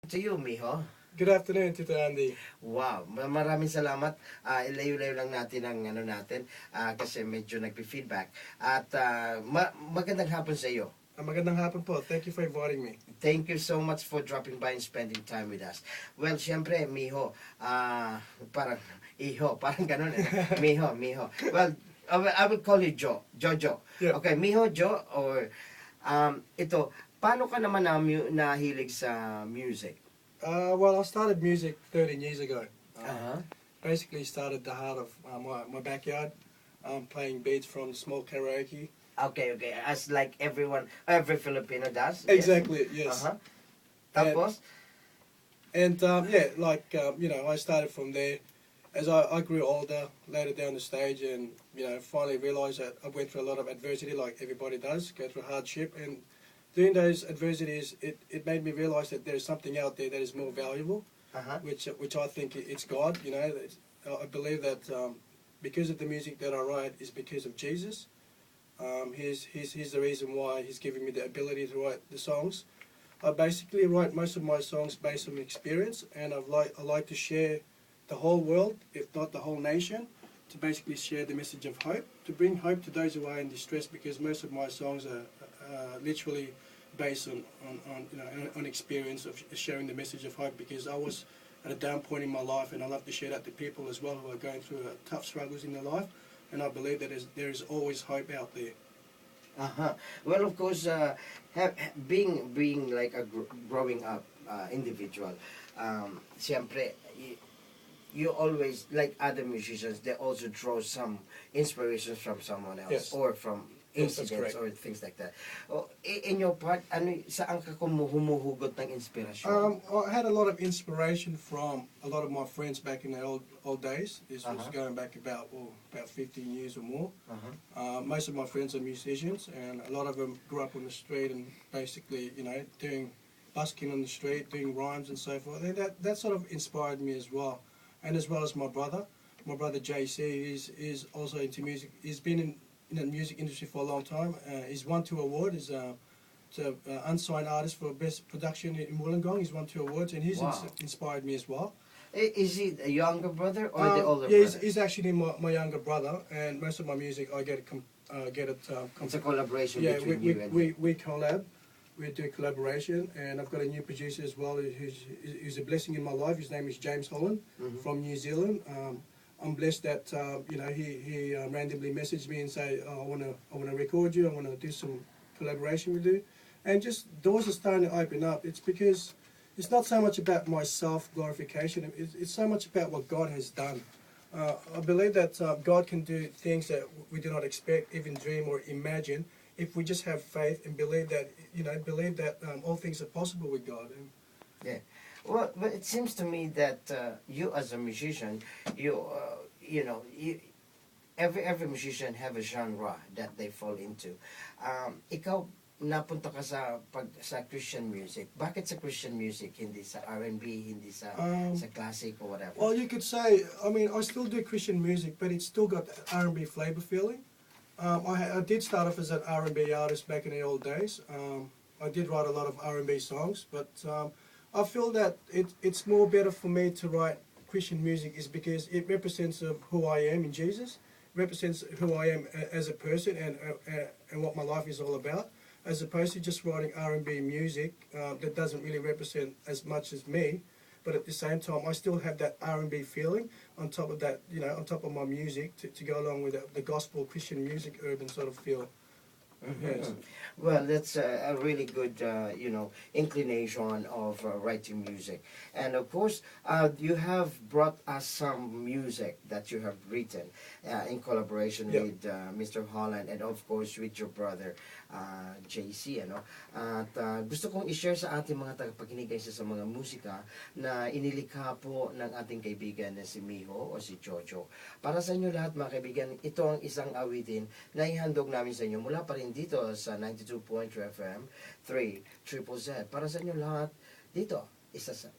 To you, Mijo. Good afternoon, Tito Andy. Wow, maraming salamat. Ilayo-layo lang natin ang ano natin kasi medyo nagpi-feedback. At magandang hapon sa iyo. Magandang hapon po. Thank you for inviting me. Thank you so much for dropping by and spending time with us. Well, siyempre, Mijo, parang iho, parang ganun eh. Mijo. Well, I will call you Jojo. Yeah. Okay, Mijo, Jo, or ito, paano ka naman nahilig sa music? Well, I started music 13 years ago. Uh-huh. Basically started the heart of my backyard, playing beats from small karaoke. Okay. As like every Filipino does. Exactly, yes. Uh-huh. Tapos? And I started from there. As I grew older, later down the stage, and finally realised that I went through a lot of adversity, like everybody does, go through hardship, and during those adversities, it made me realise that there's something out there that is more valuable, Uh-huh. which I think it's God. I believe that because of the music that I write is because of Jesus. He's the reason why He's giving me the ability to write the songs. I basically write most of my songs based on experience, and I like to share the whole world, if not the whole nation, to basically share the message of hope, to bring hope to those who are in distress, because most of my songs are literally based on experience of sharing the message of hope, because I was at a down point in my life, and I love to share that to people as well who are going through tough struggles in their life, and I believe that there is always hope out there. Uh-huh. Well, of course, being like a growing up individual, siyempre, you always, like other musicians, they also draw some inspirations from someone else. Yes. Or from Yes, that's incidents correct. or things like that. In your part, saan ka humuhugot ng inspirasyon? I had a lot of inspiration from a lot of my friends back in the old days. This was going back about 15 years or more. Uh-huh. Most of my friends are musicians, and a lot of them grew up on the street and basically, doing busking on the street, doing rhymes and so forth. And that sort of inspired me as well. And as well as my brother JC is also into music. He's been in the music industry for a long time. He's won 2 awards. He's an unsigned artist for best production in Wollongong. He's won 2 awards, and he's Wow. inspired me as well. Is he a younger brother or the older Yeah, brother? he's actually my younger brother, and most of my music I get it. It's a collaboration Yeah, between you and him. we collab. We do collaboration, and I've got a new producer as well who's a blessing in my life. His name is James Holland from New Zealand. I'm blessed that he randomly messaged me and say, I want to record you. I want to do some collaboration with you, and just doors are starting to open up. It's because it's not so much about my self glorification. It's so much about what God has done. I believe that God can do things that we do not expect, even dream or imagine, if we just have faith and believe that all things are possible with God. Yeah. Well, but it seems to me that you as a musician, every musician have a genre that they fall into. Ikaw napunta ka sa Christian music. Bakit sa Christian music, hindi sa R&B, hindi sa classic or whatever? Well, you could say, I still do Christian music, but it's still got the R&B flavor feeling. I did start off as an R&B artist back in the old days. I did write a lot of R&B songs, but I feel that it's more better for me to write Christian music is because it represents of who I am in Jesus, represents who I am as a person and what my life is all about, as opposed to just writing R&B music that doesn't really represent as much as me. But at the same time, I still have that R&B feeling on top of that, on top of my music to go along with the gospel Christian music urban sort of feel. Yes. Well, that's a really good, inclination of writing music. And of course, you have brought us some music that you have written in collaboration with Mr. Holland and of course with your brother JC. At gusto kong i-share sa ating mga tagapakinig isa sa mga musika na inilikha po ng ating kaibigan na si Mijo o si Jojo. Para sa inyo lahat mga kaibigan, ito ang isang awitin na ihandog namin sa inyo mula pa rin dito sa 92.3 FM 3 Triple Z. Para sa inyo lahat, dito, isa sa